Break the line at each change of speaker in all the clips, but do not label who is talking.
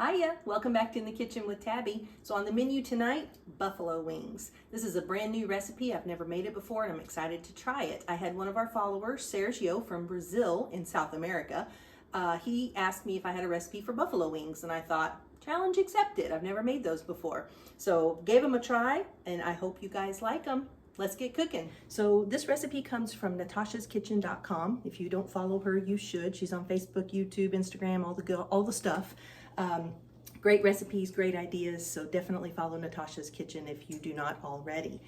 Hiya, welcome back to In the Kitchen with Tabby. So on the menu tonight, buffalo wings. This is a brand new recipe. I've never made it before and I'm excited to try it. I had one of our followers, Sergio from Brazil in South America. He asked me if I had a recipe for buffalo wings and I thought, challenge accepted. I've never made those before. So gave them a try and I hope you guys like them. Let's get cooking. So this recipe comes from natashaskitchen.com. If you don't follow her, you should. She's on Facebook, YouTube, Instagram, all the stuff. Great recipes, great ideas, so definitely follow Natasha's Kitchen if you do not already.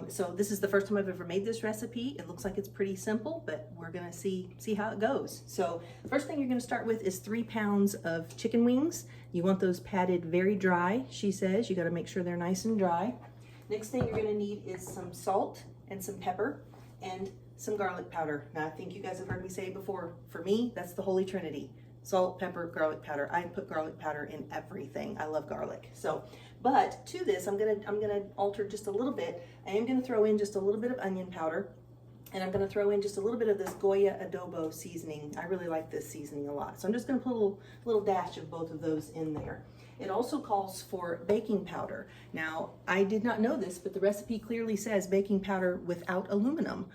So this is the first time I've ever made this recipe. It looks like it's pretty simple, but we're gonna see how it goes. So the first thing you're gonna start with is 3 pounds of chicken wings. You want those patted very dry, she says. You gotta make sure they're nice and dry. Next thing you're gonna need is some salt and some pepper and some garlic powder. Now I think you guys have heard me say before, for me, that's the Holy Trinity. Salt, pepper, garlic powder. I put garlic powder in everything. I love garlic. So, but to this, I'm gonna alter just a little bit. I am gonna throw in just a little bit of onion powder, and I'm gonna throw in just a little bit of this Goya adobo seasoning. I really like this seasoning a lot. So I'm just gonna put a little dash of both of those in there. It also calls for baking powder. Now, I did not know this, but the recipe clearly says baking powder without aluminum.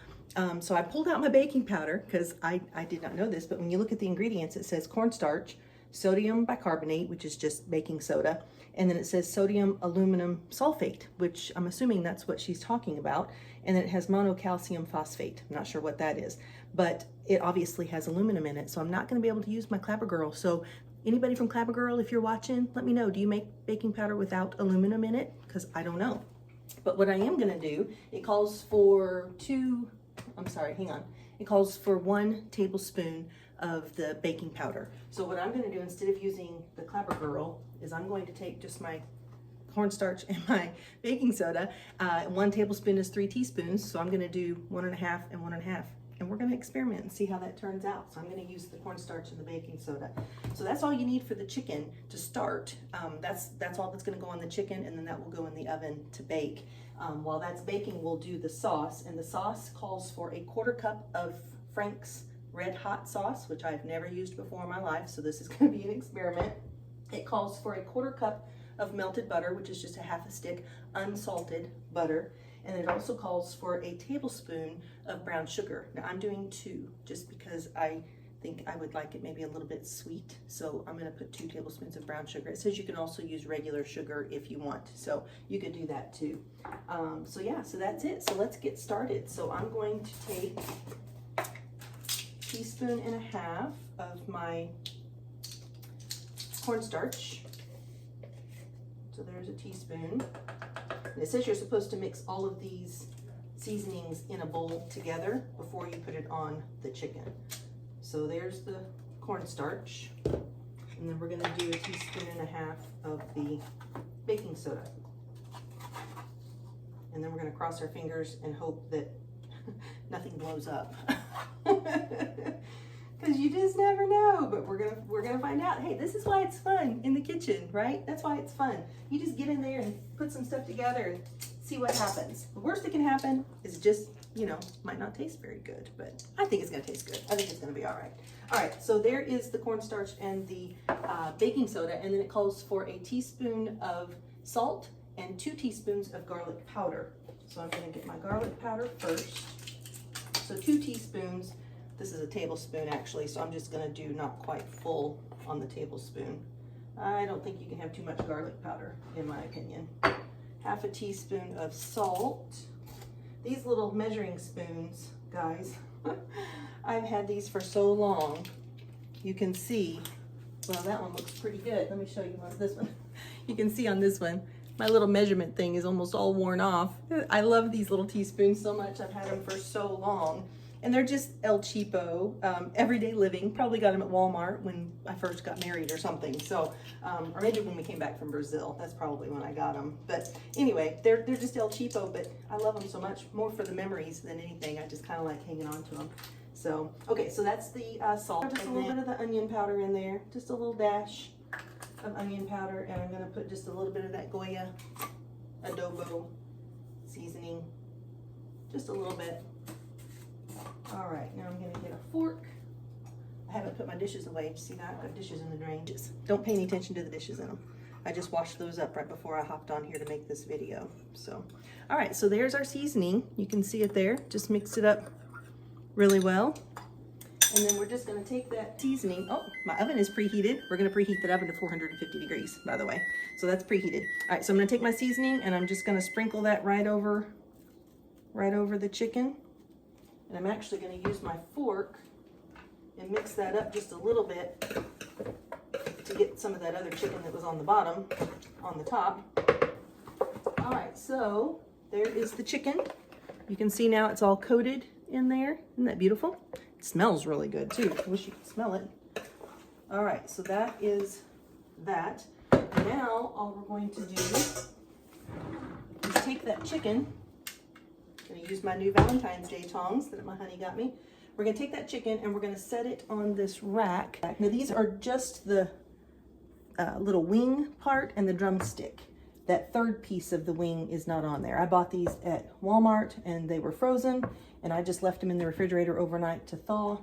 So I pulled out my baking powder because I did not know this, but when you look at the ingredients, it says cornstarch, sodium bicarbonate, which is just baking soda, and then it says sodium aluminum sulfate, which I'm assuming that's what she's talking about, and then it has monocalcium phosphate. I'm not sure what that is, but it obviously has aluminum in it, so I'm not going to be able to use my Clabber Girl. So anybody from Clabber Girl, if you're watching, let me know, do you make baking powder without aluminum in it? Because I don't know. But what I am going to do, it calls for it calls for 1 tablespoon of the baking powder. So what I'm going to do, instead of using the Clabber Girl, is I'm going to take just my cornstarch and my baking soda. 1 tablespoon is 3 teaspoons, so I'm going to do 1 1/2 and 1 1/2. And we're going to experiment and see how that turns out. So I'm going to use the cornstarch and the baking soda. So that's all you need for the chicken to start. That's all that's going to go on the chicken, and then that will go in the oven to bake. While that's baking, we'll do the sauce, and the sauce calls for a 1/4 cup of Frank's Red Hot sauce, which I've never used before in my life, so this is going to be an experiment. It calls for a 1/4 cup of melted butter, which is just a 1/2 stick unsalted butter, and it also calls for a tablespoon of brown sugar. Now I'm doing 2 just because I think I would like it maybe a little bit sweet, so I'm going to put 2 tablespoons of brown sugar. It says you can also use regular sugar if you want, so you could do that too. So yeah, so that's it. So let's get started. So I'm going to take 1.5 teaspoons of my cornstarch. So there's a teaspoon. And it says you're supposed to mix all of these seasonings in a bowl together before you put it on the chicken. So there's the cornstarch, and then we're going to do 1.5 teaspoons of the baking soda. And then we're going to cross our fingers and hope that nothing blows up. Because you just never know, but we're gonna find out. Hey, this is why it's fun in the kitchen, right? That's why it's fun. You just get in there and put some stuff together and see what happens. The worst that can happen is just, might not taste very good, but I think it's gonna taste good. I think it's gonna be all right. All right, so there is the cornstarch and the baking soda, and then it calls for 1 teaspoon of salt and 2 teaspoons of garlic powder. So I'm gonna get my garlic powder first. So 2 teaspoons. This is a tablespoon actually, so I'm just gonna do not quite full on the tablespoon. I don't think you can have too much garlic powder, in my opinion. 1/2 teaspoon of salt. These little measuring spoons, guys, I've had these for so long. You can see, well, that one looks pretty good. Let me show you this one. You can see on this one, my little measurement thing is almost all worn off. I love these little teaspoons so much. I've had them for so long. And they're just El Cheapo, everyday living. Probably got them at Walmart when I first got married or something. So, or maybe when we came back from Brazil. That's probably when I got them. But anyway, they're just El Cheapo, but I love them so much, more for the memories than anything. I just kind of like hanging on to them. So, okay, so that's the salt. Just a little bit of the onion powder in there. Just a little dash of onion powder. And I'm going to put just a little bit of that Goya adobo seasoning. Just a little bit. All right, now I'm gonna get a fork. I haven't put my dishes away. See that? I've got dishes in the drain. Just don't pay any attention to the dishes in them. I just washed those up right before I hopped on here to make this video. So, all right, so there's our seasoning. You can see it there. Just mix it up really well. And then we're just gonna take that seasoning. Oh, my oven is preheated. We're gonna preheat that oven to 450 degrees, by the way. So that's preheated. All right, so I'm gonna take my seasoning and I'm just gonna sprinkle that right over the chicken. And I'm actually gonna use my fork and mix that up just a little bit to get some of that other chicken that was on the bottom, on the top. All right, so there is the chicken. You can see now it's all coated in there. Isn't that beautiful? It smells really good too. I wish you could smell it. All right, so that is that. Now all we're going to do is take that chicken. I'm gonna use my new Valentine's Day tongs that my honey got me. We're gonna take that chicken and we're gonna set it on this rack. Now these are just the little wing part and the drumstick. That third piece of the wing is not on there. I bought these at Walmart and they were frozen and I just left them in the refrigerator overnight to thaw.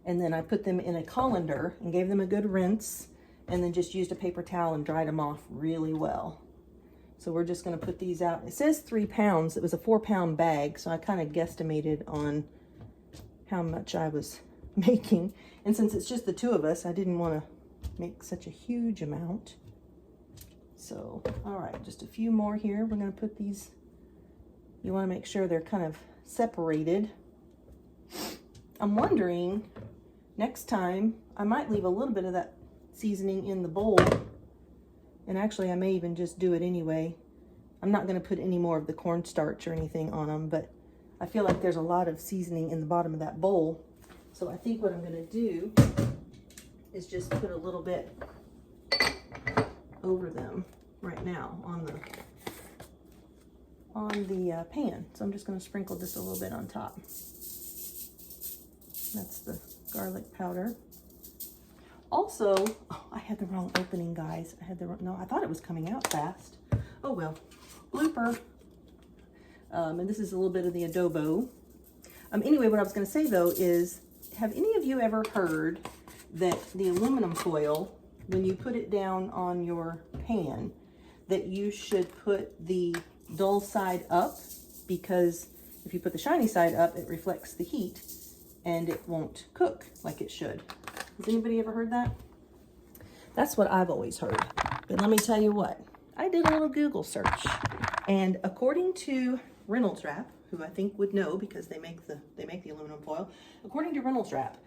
And then I put them in a colander and gave them a good rinse and then just used a paper towel and dried them off really well. So we're just gonna put these out. It says 3 pounds. It was a 4-pound bag, so I kind of guesstimated on how much I was making. And since it's just the two of us, I didn't want to make such a huge amount. So, all right, just a few more here. We're gonna put these, you wanna make sure they're kind of separated. I'm wondering, next time, I might leave a little bit of that seasoning in the bowl. And actually, I may even just do it anyway. I'm not gonna put any more of the cornstarch or anything on them, but I feel like there's a lot of seasoning in the bottom of that bowl. So I think what I'm gonna do is just put a little bit over them right now on the pan. So I'm just gonna sprinkle just a little bit on top. That's the garlic powder. Also, oh, I had the wrong opening, guys. No, I thought it was coming out fast. Oh well, blooper. And this is a little bit of the adobo. Anyway, what I was gonna say though is, have any of you ever heard that the aluminum foil, when you put it down on your pan, that you should put the dull side up, because if you put the shiny side up, it reflects the heat and it won't cook like it should. Has anybody ever heard that? That's what I've always heard. But let me tell you what, I did a little Google search, and according to Reynolds Wrap, who I think would know because they make the aluminum foil, according to Reynolds Wrap,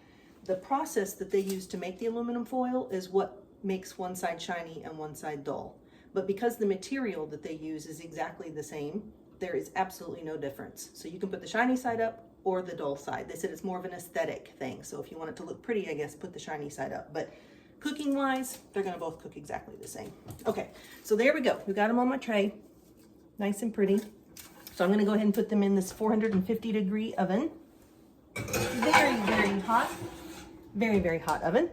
the process that they use to make the aluminum foil is what makes one side shiny and one side dull. But because the material that they use is exactly the same, there is absolutely no difference. So you can put the shiny side up or the dull side. They said it's more of an aesthetic thing. So if you want it to look pretty, I guess put the shiny side up. But cooking wise, they're gonna both cook exactly the same. Okay, so there we go. We got them on my tray, nice and pretty. So I'm gonna go ahead and put them in this 450 degree oven. Very, very hot. Very, very hot oven.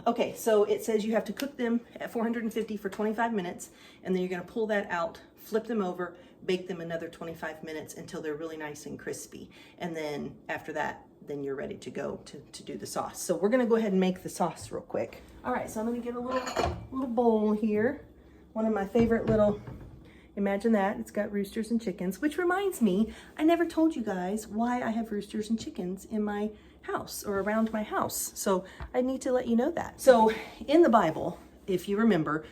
Okay, so it says you have to cook them at 450 for 25 minutes, and then you're gonna pull that out, flip them over, bake them another 25 minutes until they're really nice and crispy. And then after that, then you're ready to go to do the sauce. So we're gonna go ahead and make the sauce real quick. All right, so I'm gonna get a little bowl here. One of my favorite little, imagine that, it's got roosters and chickens, which reminds me, I never told you guys why I have roosters and chickens in my house or around my house. So I need to let you know that. So in the Bible, if you remember,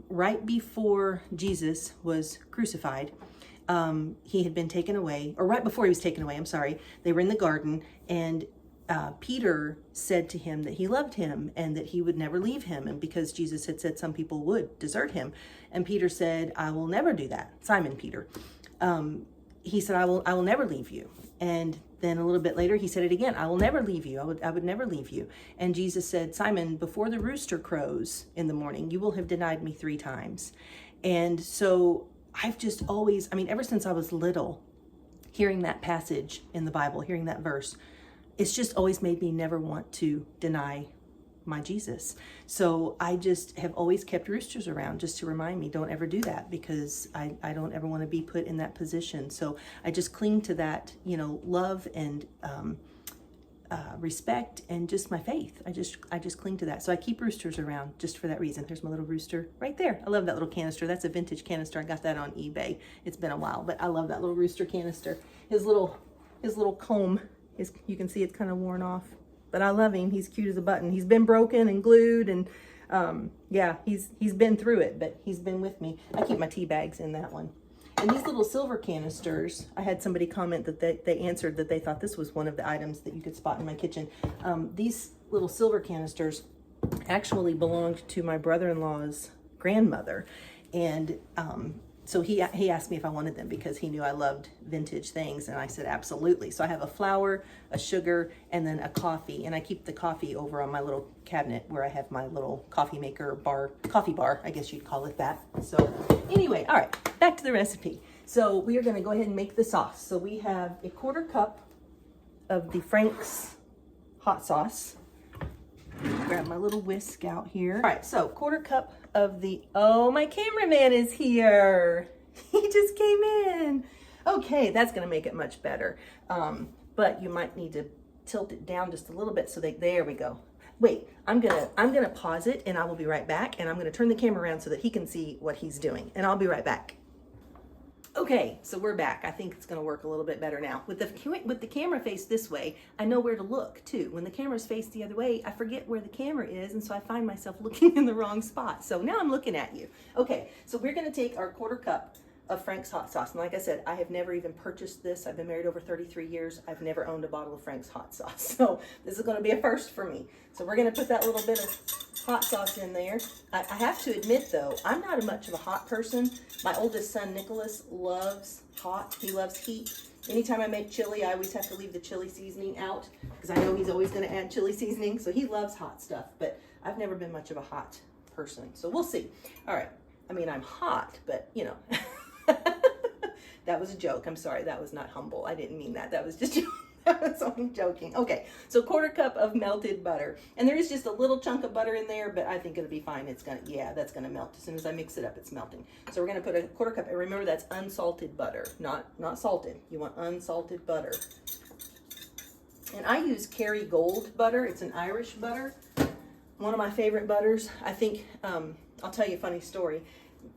right before Jesus was crucified, he had been taken away, or right before he was taken away, I'm sorry, they were in the garden, and Peter said to him that he loved him and that he would never leave him, and because Jesus had said some people would desert him, and Peter said, I will never do that. Simon Peter, he said, I will never leave you. And then a little bit later, he said it again, I will never leave you. I would never leave you. And Jesus said, Simon, before the rooster crows in the morning, you will have denied me 3 times. And so I've just always, I mean, ever since I was little, hearing that passage in the Bible, hearing that verse, it's just always made me never want to deny my Jesus. So I just have always kept roosters around just to remind me, don't ever do that, because I don't ever want to be put in that position. So I just cling to that, you know, love and respect and just my faith. I just cling to that. So I keep roosters around just for that reason. There's my little rooster right there. I love that little canister. That's a vintage canister. I got that on eBay. It's been a while, but I love that little rooster canister. His little comb is, you can see it's kind of worn off, but I love him. He's cute as a button. He's been broken and glued, and yeah, he's been through it, but he's been with me. I keep my tea bags in that one. And these little silver canisters, I had somebody comment that they answered that they thought this was one of the items that you could spot in my kitchen. These little silver canisters actually belonged to my brother-in-law's grandmother. And so he asked me if I wanted them because he knew I loved vintage things. And I said, absolutely. So I have a flour, a sugar, and then a coffee. And I keep the coffee over on my little cabinet where I have my little coffee maker coffee bar, I guess you'd call it that. So anyway, all right, back to the recipe. So we are going to go ahead and make the sauce. So we have a 1/4 cup of the Frank's hot sauce. Grab my little whisk out here. All right, so 1/4 cup of the, oh, my cameraman is here. He just came in. Okay, that's gonna make it much better. But you might need to tilt it down just a little bit so there we go. Wait, I'm gonna pause it and I will be right back, and I'm gonna turn the camera around so that he can see what he's doing, and I'll be right back. Okay, so we're back. I think it's going to work a little bit better now. With the camera faced this way, I know where to look too. When the camera's faced the other way, I forget where the camera is, and so I find myself looking in the wrong spot. So now I'm looking at you. Okay, so we're going to take our 1/4 cup of Frank's hot sauce. And like I said, I have never even purchased this. I've been married over 33 years. I've never owned a bottle of Frank's hot sauce. So this is going to be a first for me. So we're going to put that little bit of hot sauce in there. I have to admit though, I'm not much of a hot person. My oldest son, Nicholas, loves hot. He loves heat. Anytime I make chili, I always have to leave the chili seasoning out because I know he's always going to add chili seasoning. So he loves hot stuff, but I've never been much of a hot person. So we'll see. All right. I mean, I'm hot, but you know, that was a joke. I'm sorry. That was not humble. I didn't mean that. That was just that was only joking. Okay, so 1/4 cup of melted butter. And there is just a little chunk of butter in there, but I think it'll be fine. It's gonna, yeah, that's gonna melt. As soon as I mix it up, it's melting. So we're gonna put a 1/4 cup, and remember that's unsalted butter, not salted. You want unsalted butter. And I use Kerrygold butter. It's an Irish butter. One of my favorite butters. I think, I'll tell you a funny story.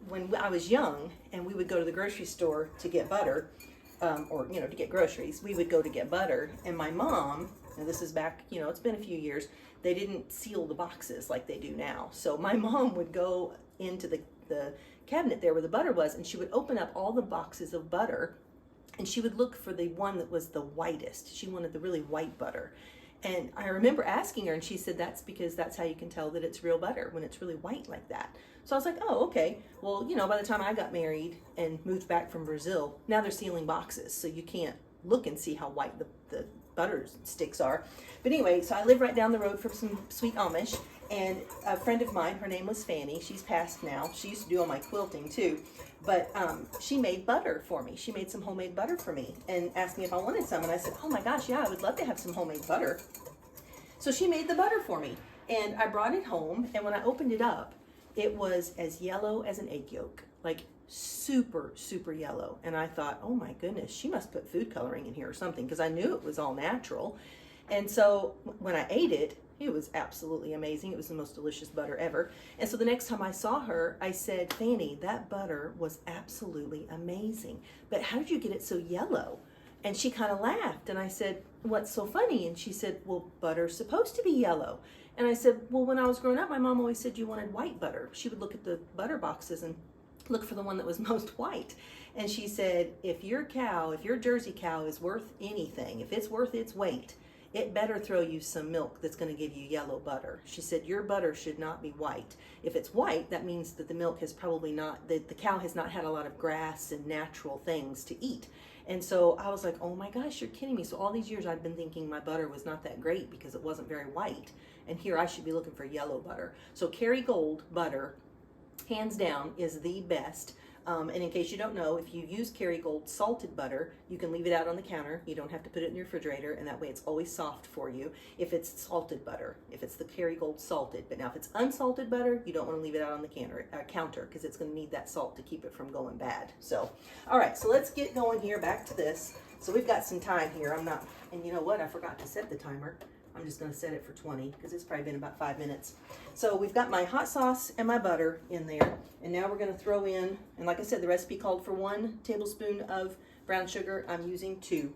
When I was young and we would go to the grocery store to get butter, or, you know, to get groceries, we would go to get butter. And my mom, and this is back, you know, it's been a few years, they didn't seal the boxes like they do now. So my mom would go into the cabinet there where the butter was, and she would open up all the boxes of butter, and she would look for the one that was the whitest. She wanted the really white butter. And I remember asking her, and she said that's because that's how you can tell that it's real butter, when it's really white like that. So I was like, oh, okay. Well, you know, by the time I got married and moved back from Brazil, now they're sealing boxes, so you can't look and see how white the butter sticks are. But anyway, so I live right down the road from some sweet Amish, and a friend of mine, her name was Fanny. She's passed now. She used to do all my quilting too. But she made butter for me. She made some homemade butter for me and asked me if I wanted some. And I said, oh my gosh, yeah, I would love to have some homemade butter. So she made the butter for me. And I brought it home. And when I opened it up, it was as yellow as an egg yolk. Like super, super yellow. And I thought, oh my goodness, she must put food coloring in here or something, because I knew it was all natural. And so when I ate it, it was absolutely amazing. It was the most delicious butter ever. And so the next time I saw her, I said, Fanny, that butter was absolutely amazing. But how did you get it so yellow? And she kind of laughed. And I said, what's so funny? And she said, well, butter's supposed to be yellow. And I said, well, when I was growing up, my mom always said you wanted white butter. She would look at the butter boxes and look for the one that was most white. And she said, if your Jersey cow is worth anything, if it's worth its weight, it better throw you some milk that's going to give you yellow butter. She said, your butter should not be white. If it's white, that means that the milk has probably not, the cow has not had a lot of grass and natural things to eat. And so I was like, oh my gosh, you're kidding me. So all these years I've been thinking my butter was not that great because it wasn't very white. And here I should be looking for yellow butter. So Kerrygold butter, hands down, is the best. And in case you don't know, if you use Kerrygold salted butter, you can leave it out on the counter. You don't have to put it in your refrigerator, and that way it's always soft for you if it's salted butter, if it's the Kerrygold salted. But now if it's unsalted butter, you don't want to leave it out on the counter because it's going to need that salt to keep it from going bad. So, all right, so let's get going here, back to this. So we've got some time here. And you know what? I forgot to set the timer. I'm just gonna set it for 20 because it's probably been about 5 minutes. So we've got my hot sauce and my butter in there. And now we're gonna throw in, and like I said, the recipe called for 1 tablespoon of brown sugar. I'm using 2.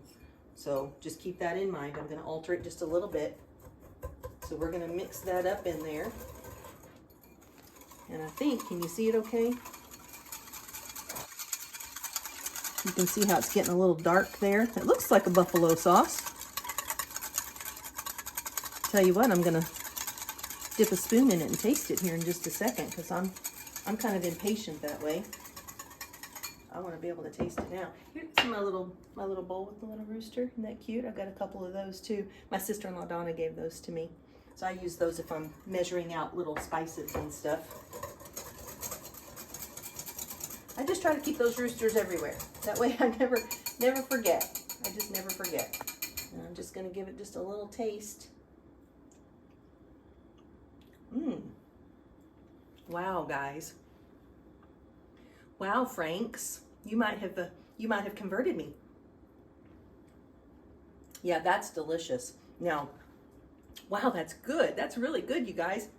So just keep that in mind. I'm gonna alter it just a little bit. So we're gonna mix that up in there. And I think, can you see it okay? You can see how it's getting a little dark there. It looks like a buffalo sauce. Tell you what, I'm gonna dip a spoon in it and taste it here in just a second because I'm kind of impatient that way. I want to be able to taste it now. Here's my little bowl with the little rooster. Isn't that cute? I've got a couple of those too. My sister-in-law Donna gave those to me. So I use those if I'm measuring out little spices and stuff. I just try to keep those roosters everywhere. That way I never forget. I just never forget. And I'm just going to give it just a little taste. Wow, guys. Wow, Franks. You might have converted me. Yeah, that's delicious. Now, wow, that's good. That's really good, you guys.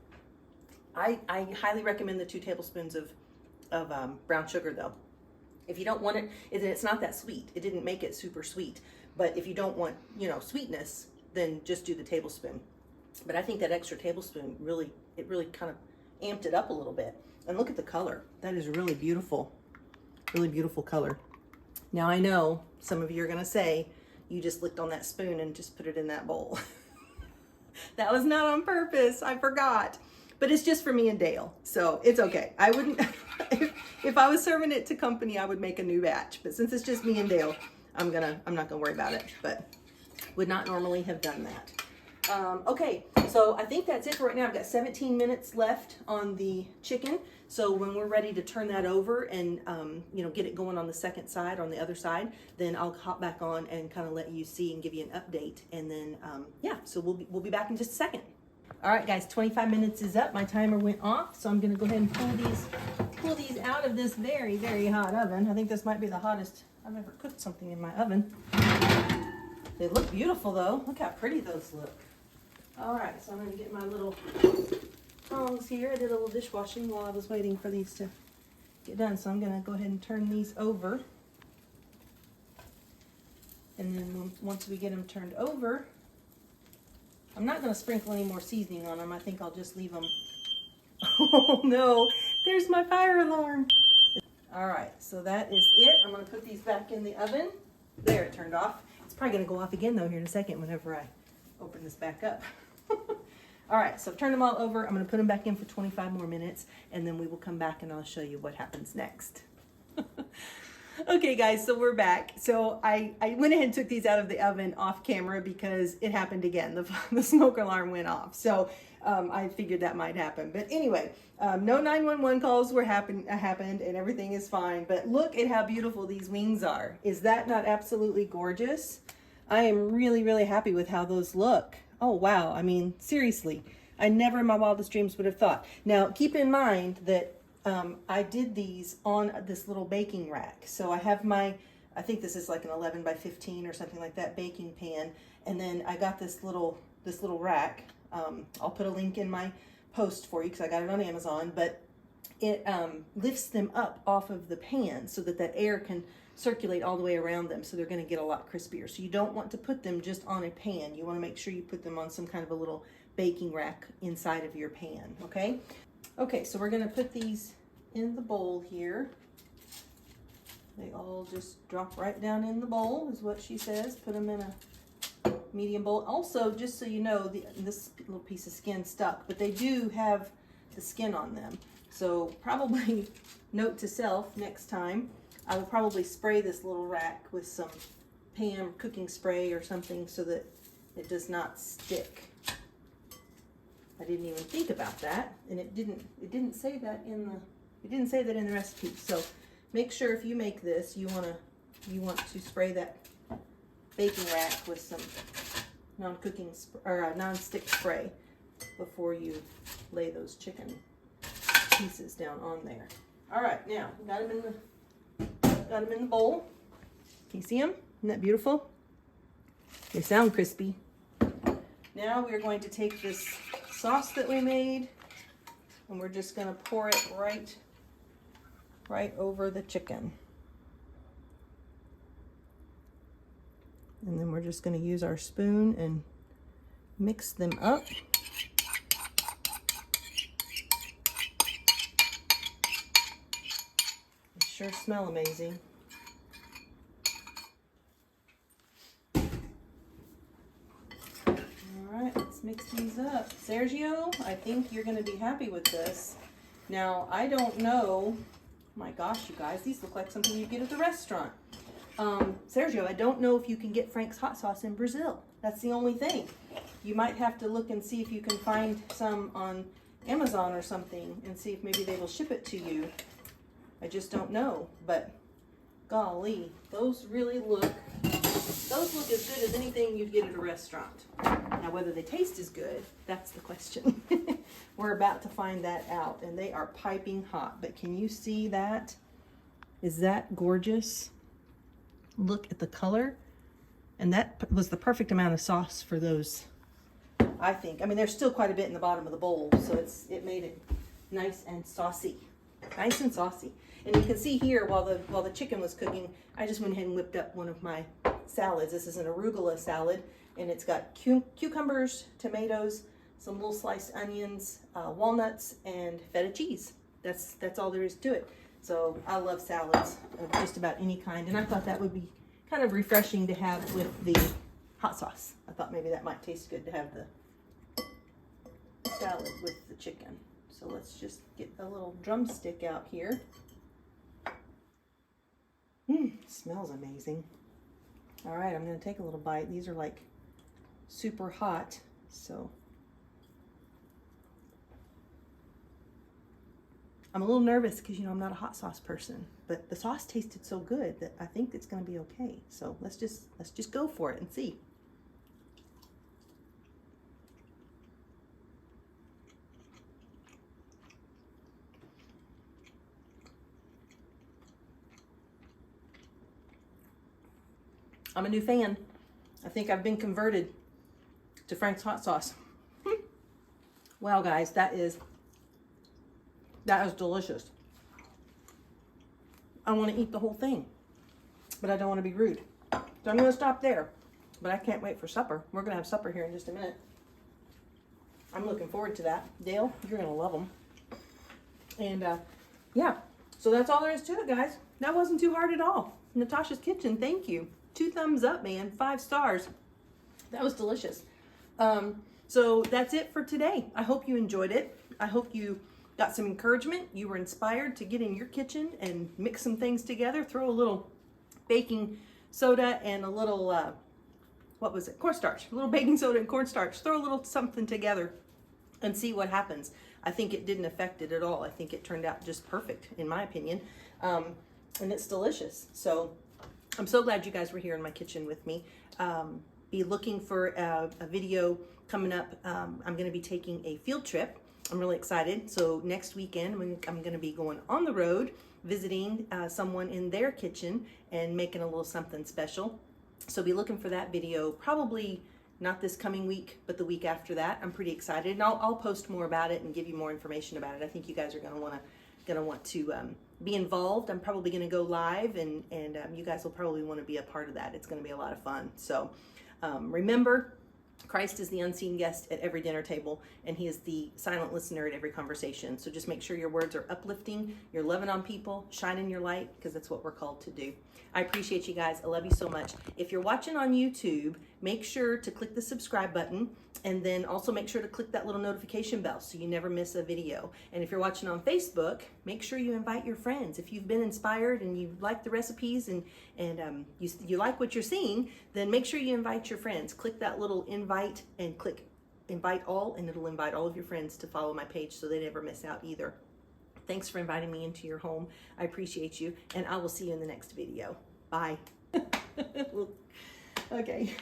I highly recommend the 2 tablespoons of brown sugar, though. If you don't want it, it's not that sweet. It didn't make it super sweet. But if you don't want, sweetness, then just do the tablespoon. But I think that extra tablespoon really kind of amped it up a little bit. And look at the color. That is really beautiful color. Now I know some of you are gonna say, you just licked on that spoon and just put it in that bowl. That was not on purpose, I forgot. But it's just for me and Dale, so it's okay. I wouldn't, if I was serving it to company, I would make a new batch. But since it's just me and Dale, I'm not gonna worry about it, but would not normally have done that. Okay, so I think that's it for right now. I've got 17 minutes left on the chicken. So when we're ready to turn that over and, get it going on the second side, on the other side, then I'll hop back on and kind of let you see and give you an update. And then, so we'll be back in just a second. All right, guys, 25 minutes is up. My timer went off, so I'm gonna go ahead and pull these out of this very, very hot oven. I think this might be the hottest I've ever cooked something in my oven. They look beautiful though. Look how pretty those look. All right, so I'm gonna get my little tongs here. I did a little dishwashing while I was waiting for these to get done. So I'm gonna go ahead and turn these over. And then once we get them turned over, I'm not gonna sprinkle any more seasoning on them. I think I'll just leave them. Oh no, there's my fire alarm. All right, so that is it. I'm gonna put these back in the oven. There, it turned off. It's probably gonna go off again though here in a second whenever I open this back up. All right, so I've turned them all over. I'm gonna put them back in for 25 more minutes and then we will come back and I'll show you what happens next. Okay guys, so we're back. So I went ahead and took these out of the oven off camera because it happened again. The smoke alarm went off. So I figured that might happen. But anyway, no 911 calls happened and everything is fine. But look at how beautiful these wings are. Is that not absolutely gorgeous? I am really, really happy with how those look. Oh, wow. I mean, seriously, I never in my wildest dreams would have thought. Now, keep in mind that I did these on this little baking rack. So I have I think this is like an 11 by 15 or something like that baking pan. And then I got this little rack. I'll put a link in my post for you because I got it on Amazon, but it lifts them up off of the pan so that air can circulate all the way around them, so they're going to get a lot crispier. So you don't want to put them just on a pan. You want to make sure you put them on some kind of a little baking rack inside of your pan, okay? Okay, so we're going to put these in the bowl here. They all just drop right down in the bowl, is what she says. Put them in a medium bowl. Also, just so you know, this little piece of skin stuck, but they do have the skin on them. So probably note to self, next time, I will probably spray this little rack with some Pam cooking spray or something so that it does not stick. I didn't even think about that, and it didn't say that in the recipe. So make sure if you make this, you want to spray that baking rack with some non-stick spray before you lay those chicken pieces down on there. All right, now got them in the bowl. Can you see them? Isn't that beautiful? They sound crispy. Now we're going to take this sauce that we made and we're just going to pour it right over the chicken. And then we're just going to use our spoon and mix them up. They sure smell amazing. Let's mix these up. Sergio, I think you're going to be happy with this. Now, I don't know. My gosh, you guys, these look like something you get at the restaurant. Sergio, I don't know if you can get Frank's hot sauce in Brazil. That's the only thing. You might have to look and see if you can find some on Amazon or something and see if maybe they will ship it to you. I just don't know, but golly, those look as good as anything you'd get at a restaurant. Now, whether they taste as good, that's the question. We're about to find that out, and they are piping hot. But can you see that? Is that gorgeous? Look at the color. And that was the perfect amount of sauce for those, I think. I mean, there's still quite a bit in the bottom of the bowl, so it made it nice and saucy. Nice and saucy. And you can see here, while the chicken was cooking, I just went ahead and whipped up one of my salads. This is an arugula salad, and it's got cucumbers, tomatoes, some little sliced onions, walnuts, and feta cheese. That's all there is to it. So I love salads of just about any kind, and I thought that would be kind of refreshing to have with the hot sauce. I thought maybe that might taste good to have the salad with the chicken. So let's just get a little drumstick out here. Smells amazing. All right, I'm going to take a little bite. These are like super hot, so I'm a little nervous because, you know, I'm not a hot sauce person, but the sauce tasted so good that I think it's going to be okay. So let's just go for it and see. I'm a new fan. I think I've been converted to Frank's hot sauce. Wow, guys, that is delicious. I want to eat the whole thing, but I don't want to be rude. So I'm going to stop there, but I can't wait for supper. We're going to have supper here in just a minute. I'm looking forward to that. Dale, you're going to love them. And yeah, so that's all there is to it, guys. That wasn't too hard at all. Natasha's Kitchen, thank you. 2 thumbs up, man. 5 stars. That was delicious. So that's it for today. I hope you enjoyed it. I hope you got some encouragement. You were inspired to get in your kitchen and mix some things together. Throw a little baking soda and a little, what was it? Cornstarch. A little baking soda and cornstarch. Throw a little something together and see what happens. I think it didn't affect it at all. I think it turned out just perfect, in my opinion. And it's delicious. So I'm so glad you guys were here in my kitchen with me. Be looking for a video coming up. I'm going to be taking a field trip. I'm really excited. So next weekend, I'm going to be going on the road, visiting someone in their kitchen and making a little something special. So be looking for that video, probably not this coming week, but the week after that. I'm pretty excited, and I'll post more about it and give you more information about it. I think you guys are going to want to be involved. I'm probably going to go live, and you guys will probably want to be a part of that. It's going to be a lot of fun. So remember, Christ is the unseen guest at every dinner table, and he is the silent listener at every conversation. So just make sure your words are uplifting, you're loving on people, shining your light, because that's what we're called to do. I appreciate you guys. I love you so much. If you're watching on YouTube, make sure to click the subscribe button, and then also make sure to click that little notification bell so you never miss a video. And if you're watching on Facebook, make sure you invite your friends. If you've been inspired and you like the recipes and you like what you're seeing, then make sure you invite your friends. Click that little invite and click invite all, and it'll invite all of your friends to follow my page so they never miss out either. Thanks for inviting me into your home. I appreciate you, and I will see you in the next video. Bye. Okay.